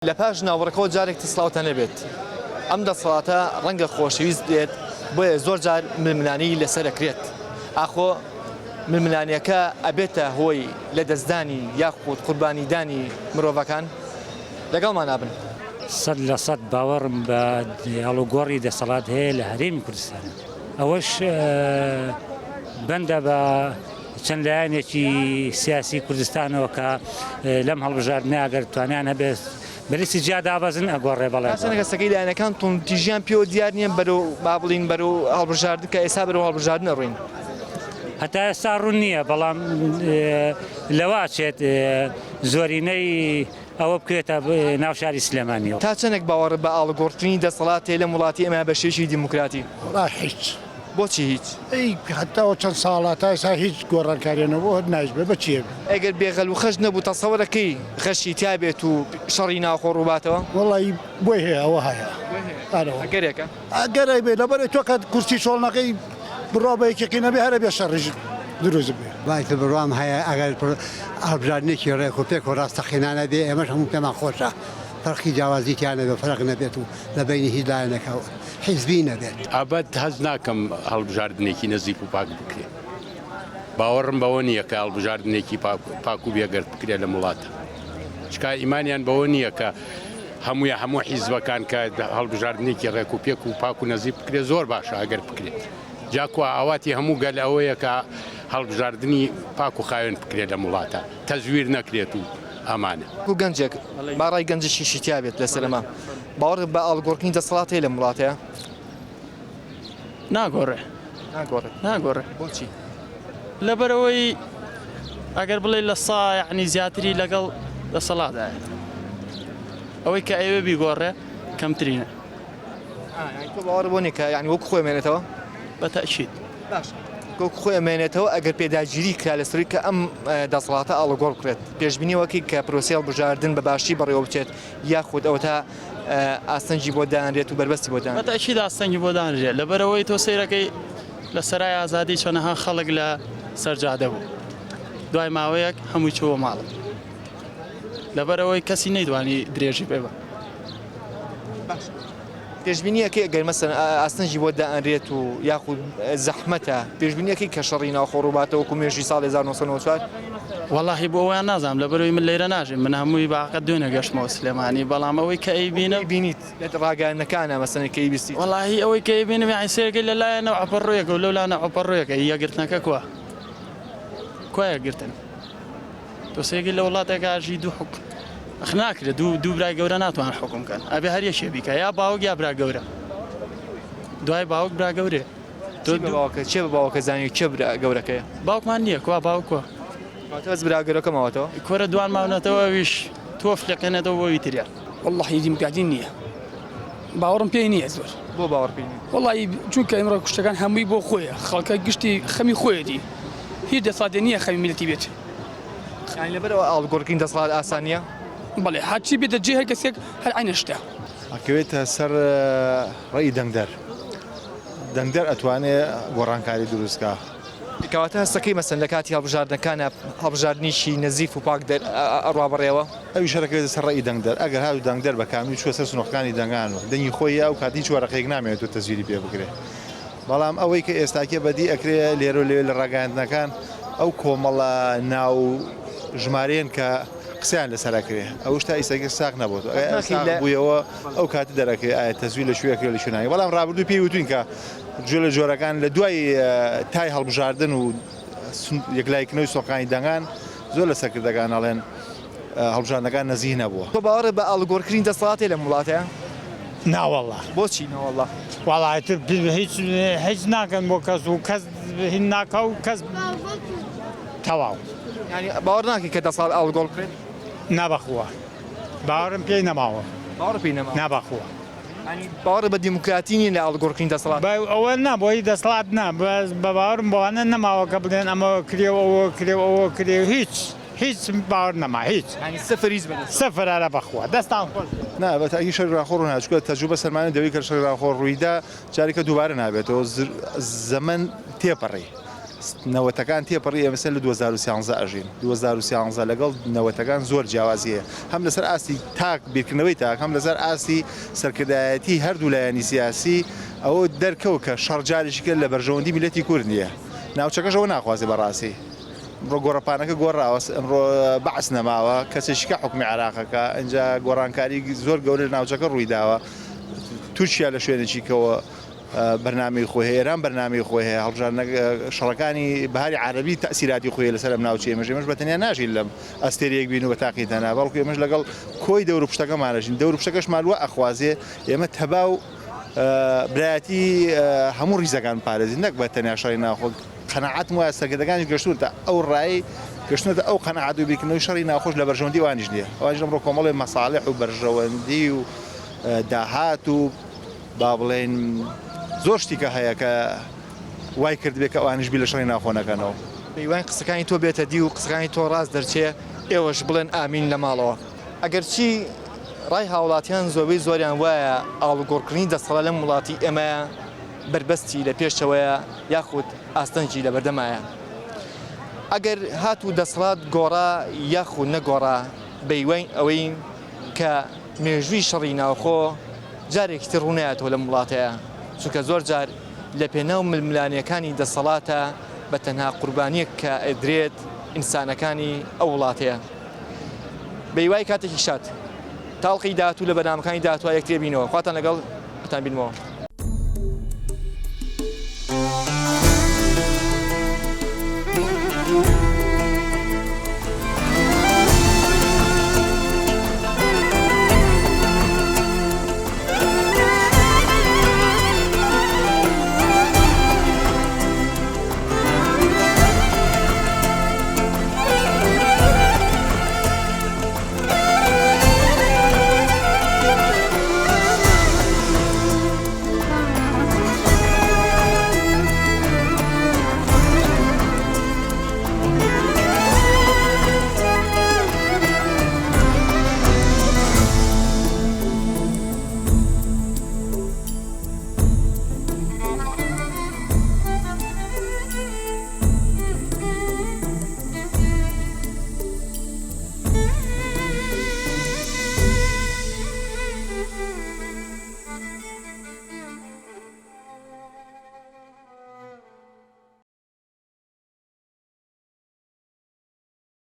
لە پاش ناوەڕەکەەوە جارێک سلااوتە نەبێت ئەم دەسەڵاتە ڕەنگە خۆشەویست دێت بۆیە زۆر جار ململانی لەسەر دەکرێت ئاخۆ ململانیەکە ئەبێتە هۆی لە دەستدانی یاخود قوربانیدانی مرۆڤەکان لەگەڵمان نابن. 100% باوەڕم بە هەڵوگۆڕی دەسەڵات هەیە لە هەرێمی کوردستانە ئەوەش بەندە بە چەند لایەنێکی سیاسی کوردستانەوە کە لەم هەڵبژاردنە ئەگەر توانیان هەبێت بەرسی جیا دابەزن ئەگۆڕێ بەڵێ گەستەکەی لایەنەکان تونتیژیان پێوە دیار نییە بەرەو با بڵین بەرەو هەڵبژاردن کە ئێستا بەرەو هەڵبژاردن ڕوین هەتا ئێستا ڕوون نییە بەڵام لەواچێت زۆرینەی ئەوە بکرێتە ناو شاری سلێمانیەوە. تا چەندێک باوەڕ بە ئاڵگۆڕتنی دەسەڵات هەیە لە وڵاتی ئەمە بە شێوەیەکی دیموکراتی؟ هیچ. بۆچی هیچ؟ هەتاوە چەند ساڵات تا ئێستا هیچ گۆڕانکاریانەوە هەر نایبێ بەچیە ئەگەر بێغەل و خەش نەبوو تەسەوەرەکەی خەشی تیا بێت و شەڕی ناوخۆ ڕووباتەوە؟ وەڵی بۆی هەیە ئەوە هەیە ئەگەرێکە ئەگەرەی بێ لەبەر تۆ کە کورسی شۆڵنەکەی بڕۆ بە یەکێکی نەبێ هەرە بێ شەڕیژ دروست بێ. باید بڕوام هەیە ئەگەر هەڵبژاردنێکی ڕێک و پێک و ڕاستەقینانە بێ ئێمەش هەموو پێمان خۆشە فەرقی جیاوازیتیانە بێ فەرق نەبێت و لە بینی هیچ لایەنێکەوە حیزبی نەبێت. ئابەت هەز ناکەم هەڵبژاردنێکی نزیک و پاک بکرێت. باوەڕم بەوە نییە کە هەڵبژاردنێکی پاک و بێگەرت بکرێت لە وڵاتە. چکار ئیمانیان بەوە نییە کە هەموو حیزبەکان کە هەڵبژاردنێکی ڕێک و پێک و پاک و نزیک بکرێت زۆر باشە ئەگەر بکرێت. جاکووە ئاواتی هەموو گەل ئەوەیە کە هەڵبژاردننی پاک و خاوێن بکرێت لە وڵاتە تەزویر نەکرێت و ئەمانە. و گەنجێک باڕای گەنجشی شتیا بێت لەسەرەمە باوەڕ بە ئاڵگۆڕکردنی دەسەڵات هەیە لە وڵاتەیە؟ ناگۆڕێ بۆچی؟ لەبەرەوەی ئەگەر بڵێ لە سا یعنی زیاتری لەگەڵ دەسەڵاتدایە ئەوەی کە ئەوێ بیگۆڕێ کەمترینە. تۆ باوەڕ بۆ نیکە یعنی وەک خۆی مێنێتەوە؟ بەتەئکید وەک خۆی ئەمێنێتەوە ئەگەر پێداگیری کرا لەسەری کە ئەم دەسەڵاتە ئاڵگۆڕ بکرێت پێشبینیەوەکی کە پرۆسی هەڵبژاردن بە باشی بەڕێوە بچێت یاخود ئەوە تا ئاستەنجی بۆ دانرێت و بەربەستی بۆ دان. بەتەئکید ئاستەنگی بۆ دانرێت لەبەرەوەی تۆ سەیرەکەی لە سەرای ئازادی چۆنەها خەڵک لە سەرجادە بوو دوای ماوەیەک هەمووی چووە ماڵ لەبەرەوەی کەسی نەیدوانی درێژی پێ بە. پێشبینیەکەی ئەگەر مەسەن ئاستەنجی بۆ دائەنرێت و یاخود زەحمەتە پێشبینیەکەی کە شەڕی ناوخۆ ڕووباتەوە کومێژی ساڵ 1994 وەڵاهی بۆ ئەویان نازانم لەبەرەوەی من لێرە ناژێم من هەمووی باقەت دوێنە گەشتمەوە سلێمانی بەڵام ئەوەی کە ئەیبینە بینیت لە ڕاگەیانەکانە مەسەن کەی بیستی وەڵاهی ئەوەی کە ئەیبینم یعنی سێرەکەی لەلایەنە عەپەڕۆیەکە و لەولانە عەپەڕۆیەکە یەکگرتنەکە کووە یەکگرتن تۆ سێگەی لە وڵاتێکە ژی دوو حکم ئەخ ناکرێت دوو برای گەورە ناتوان حکم بکەن ئەبێ هەر یەکێ بیکە یا باوک یا برا گەورە دوای باوک برا گەورێ چێ بە باوکە زانانی چێ برا گەورەکەیە باوکمان نییە کووا باوکوە هەز برا گەورەکە ماوەتەوە کۆرە دوان ماونەتەوە ویش تۆفلەکەنێتەوە بۆ ویتریا والله دیموکراتی نییە باوەڕم پێی نییە زۆر بۆ باوەڕپێنی والله چونکە ئێمڕۆ کوشتەکان هەمووی بۆ خۆیە خەڵکە گشتی خەمی خۆیەتی هیچ دەسەڵاتێ نییە خەمی میلەتی بێت لەبەرەوە ئاڵگۆڕکردنی دەسەڵات ئاسانیە بەڵێ هەرچی بێتە جێ هەر کەسێک هەر عینە شتە ئەکەوێتە سەر ڕێی دەنگدەر ئەتوانێت گۆڕانکاری دروستکە. کەواتە هەستەکەی مەسەن لە کاتی هەڵبژاردنەکانە هەڵبژاردنیشی نەزیف و پاک ئەڕوابڕێەوە ئەوی شەرەکەوێتە سەر ڕێی دەنگدەر ئەگەر هاو دەنگدەر بەکامی چوە سەر سنوڕەکانی دەنگان و دەنگی خۆی ئەو کاتی چوارەقەیەک نامێت و تەزویری پێ بکرێت. بەڵام ئەوەی کە ئێستاکێ بەدی ئەکرێ لێرە لێ لە ڕاگەاندنەکان ئەو کۆمەڵە ناو ژمارەیەن کە قسەیان لەسەرکرێ ئەو شتا ئیسەکە ساق نەبووە بوویەوە ئەو کاتی دەرەکەی ئایا تەزویر لە شوێکرێ لە شوێنانی بەڵام ڕابردوو پێی وتوین کە جۆ لە جۆرەکان لە دوای تای هەڵبژاردن و یەکلایکردنەوەی سۆقانی دەنگان زۆر لە سەرکردەکان ئەڵێن هەڵبژاردنەکان نەزیه نەبووە. تۆ باوەڕ بە ئاڵگۆڕکردنی دەسەڵات لە وڵاتەیە؟ ناوەڵڵا بۆچی ناوەڵڵا؟ وەڵایتر هیچ ناکەن بۆ کەس و کەس هین ناکە و کەس تەواو ینی باوەڕ ناکەی کە دەسەڵات ئاڵگۆڕ بکرێت؟ نابەخوە باوەڕم پێی نەماوە باوەڕ پێی نەما نابەخوە باوەڕ بە دیموکراتی نین لە ئاڵگۆڕکردنی دەسەڵات ئەوە نابۆی دەسەڵات نا بە باوەڕم بەوانە نەماوە کە بڵێن ئەمە کرێەوە ئەوە کرێەوە ئەوە کرێ هیچ باوەڕ نەما هیچ سەفەریز بە سەفەرە بەخوا دەستان خۆش نا بەتاکی شەر ڕاخۆ ڕوو ناچکە تەجوبە سەرمانە دەوی کە شەر ڕاخۆ ڕوویدا جارێکە دووبارە نابێتەوە زەمن تێپەڕی نەوەتەکان تێپەڕی ئێمەسە لە 2013 ئەژین 2013 لەگەڵ نەوەتەکان زۆر جیاوازیە هەم لەسەر ئاستی تاک بیرکردنەوەی تاک هەم لەسەر ئاستی سەرکردایەتی هەردوو لایەنی سیاسی ئەوە دەرکەوت کە شەڕجارێکی کرد لە بەرژەوەندی میلەتی کورد نییە ناوچەکەشەوە ناخوازی بەڕاستی ئەمڕۆ گۆڕەپانەکە گۆڕاوە ئەمڕۆ بەعس نەماوە کەسێکیکە حکومی عراقەکە ئەنجا گۆڕانکاری زۆر گەورە لە ناوچەکە ڕوویداوە تورکیا لە شوێنێکیکەوە بەرنامەی خۆی هەیە ئێران بەرنامەی خۆی هەیە هەڵبژاردن شەڕەکانی بەهاری عربی تەسیراتی خۆی لەسەر ئەم ناوچەی ئێمەش بەتەنیا ناژین لەم ئەستێرەیەک بین و بە تاقی تەنها بەڵکو ئێمەش لەگەڵ کۆی دەور و پشتەکەمانەژین دەور و پشتەکەش مالووە ئەخوازێ ئێمە تەباو برایەتی هەموو ڕیزەکان پارێزین نەک بەتەنیا شەڕی ناخۆ قەناعەتم وایە سەرکردەکانی گەشتوونتە ئەو ڕای گەشتنەوە ئەو قەناعەت و بیرکردنەوەی شەڕی ناخۆش لە بەرژەوەندی وانیش نییە ئەوانیش ئەمڕۆ کۆمەڵی مەساڵح و بەرژەوەندی و داهات و با بڵێن زۆر شتێکە هەیە کە وای کرد بێت کە ئەوانیش بیر لە شەڕی ناخۆنەکەنەوە پەیوان قسەکانی تۆ بێتە دی و قسەکانی تۆ ڕاست دەرچێ ئێوەش بڵێن ئامین لە ماڵەوە ئەگەر چی ڕای هاوڵاتیان زۆربەی زۆریان وایە ئاڵوگۆڕکردنی دەسەڵات لەم وڵاتی ئێمە بربەستی لە پێشەوەیە یاخود ئاستەنجی لە بەردەمایە ئەگەر هاتوو دەسەڵات گۆڕا یاخود نەگۆڕا بەیوەین ئەوەی کە مێژووی شەڕی ناوخۆ جارێکی تر ڕوونایەتەوە لەم وڵاتەیە چونکە زۆر جار لە پێناو ململانیەکانی دەسەڵاتە بە تەنها قوربانیەک کە ئەدرێت ئینسانەکانی ئەو وڵاتەیە بەیوای کاتێکی شات تاڵقی داهاتوو لە بەنامەکانی داهاتوە یەکتێ بینەوە خواتان لەگەڵ بتان بینەوە